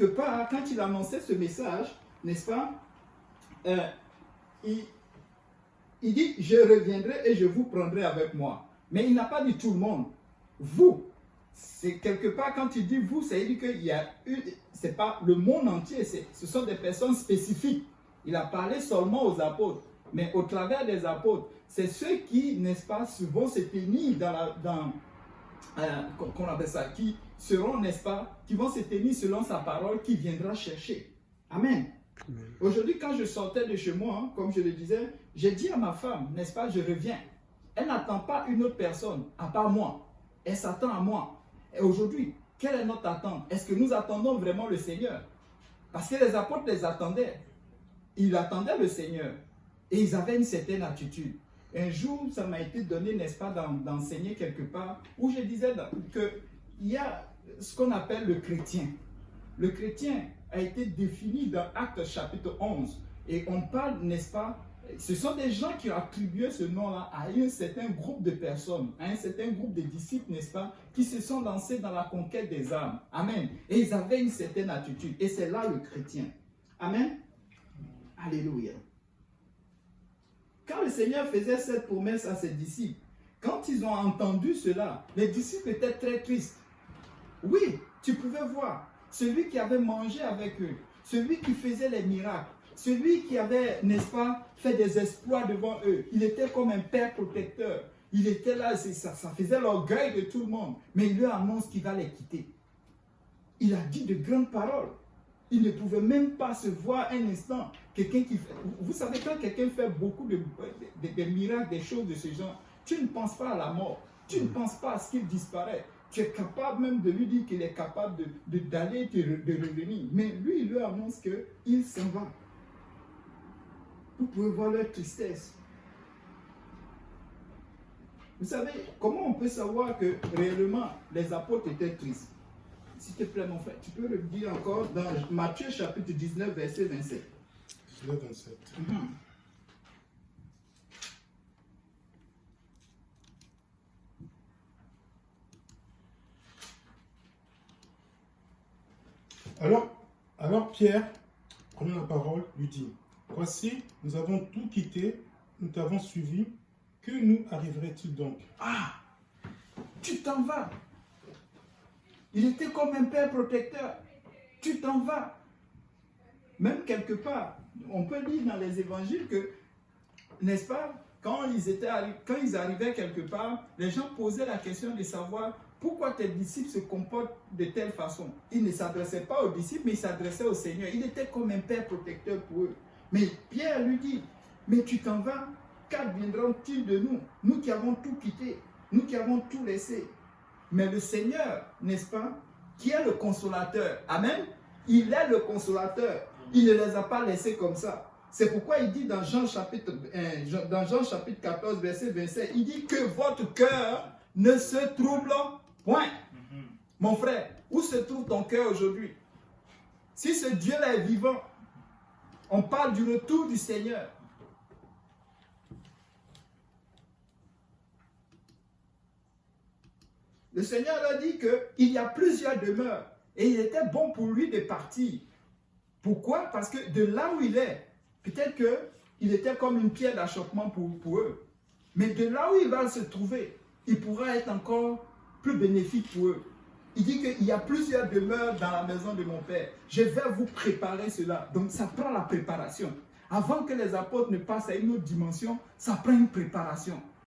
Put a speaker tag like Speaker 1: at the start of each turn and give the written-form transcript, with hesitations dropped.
Speaker 1: quelque part, quand il annonçait ce message, n'est-ce pas, euh, il, il dit, je reviendrai et je vous prendrai avec moi. Mais il n'a pas dit tout le monde. Vous, c'est quelque part, quand il dit vous, ça veut dire qu'il y a une, c'est pas le monde entier, ce sont des personnes spécifiques. Il a parlé seulement aux apôtres. Mais au travers des apôtres, c'est ceux qui, n'est-ce pas, vont se tenir qu'on appelle ça, qui seront, n'est-ce pas, qui vont se tenir selon sa parole, qui viendra chercher. Amen. Aujourd'hui, quand je sortais de chez moi, hein, comme je le disais, j'ai dit à ma femme, n'est-ce pas, je reviens. Elle n'attend pas une autre personne, à part moi. Elle s'attend à moi. Et aujourd'hui, quelle est notre attente? Est-ce que nous attendons vraiment le Seigneur? Parce que les apôtres les attendaient. Ils attendaient le Seigneur. Et ils avaient une certaine attitude. Un jour, ça m'a été donné, n'est-ce pas, d'enseigner quelque part, où je disais qu'il y a ce qu'on appelle le chrétien. Le chrétien a été défini dans Actes chapitre 11. Et on parle, n'est-ce pas, ce sont des gens qui ont attribué ce nom-là à un certain groupe de personnes, à un certain groupe de disciples, n'est-ce pas, qui se sont lancés dans la conquête des âmes. Amen. Et ils avaient une certaine attitude. Et c'est là le chrétien. Amen. Alléluia. Quand le Seigneur faisait cette promesse à ses disciples, quand ils ont entendu cela, les disciples étaient très tristes. Oui, tu pouvais voir celui qui avait mangé avec eux, celui qui faisait les miracles, celui qui avait, n'est-ce pas, fait des exploits devant eux. Il était comme un père protecteur. Il était là, ça faisait l'orgueil de tout le monde. Mais il leur annonce qu'il va les quitter. Il a dit de grandes paroles. Il ne pouvait même pas se voir un instant. Quelqu'un qui fait, vous savez, quand quelqu'un fait beaucoup de miracles, des choses de ce genre, tu ne penses pas à la mort. Tu ne penses pas à ce qu'il disparaît. Tu es capable même de lui dire qu'il est capable d'aller, de revenir. Mais lui, il lui annonce qu'il s'en va. Vous pouvez voir leur tristesse. Vous savez, comment on peut savoir que réellement les apôtres étaient tristes? S'il te plaît, mon frère, tu peux le dire encore dans Matthieu chapitre 19, verset 27.
Speaker 2: 19, 27. Alors Pierre, prenant la parole, lui dit, voici, nous avons tout quitté, nous t'avons suivi, que nous arriverait-il donc?
Speaker 1: Ah, tu t'en vas. Il était comme un père protecteur. Tu t'en vas. Même quelque part, on peut lire dans les évangiles que, n'est-ce pas, quand ils arrivaient quelque part, les gens posaient la question de savoir pourquoi tes disciples se comportent de telle façon. Ils ne s'adressaient pas aux disciples, mais ils s'adressaient au Seigneur. Il était comme un père protecteur pour eux. Mais Pierre lui dit, mais tu t'en vas, qu'adviendra-t-il de nous? Nous qui avons tout quitté, nous qui avons tout laissé. Mais le Seigneur, n'est-ce pas, qui est le consolateur, amen, il est le consolateur. Il ne les a pas laissés comme ça. C'est pourquoi il dit dans Jean chapitre 14, verset 27, il dit que votre cœur ne se trouble point. Mon frère, où se trouve ton cœur aujourd'hui? Si ce Dieu-là est vivant, on parle du retour du Seigneur. Le Seigneur a dit qu'il y a plusieurs demeures et il était bon pour lui de partir. Pourquoi? Parce que de là où il est, peut-être qu'il était comme une pierre d'achoppement pour eux. Mais de là où il va se trouver, il pourra être encore plus bénéfique pour eux. Il dit qu'il y a plusieurs demeures dans la maison de mon Père. Je vais vous préparer cela. Donc ça prend la préparation. Avant que les apôtres ne passent à une autre dimension, ça prend une préparation.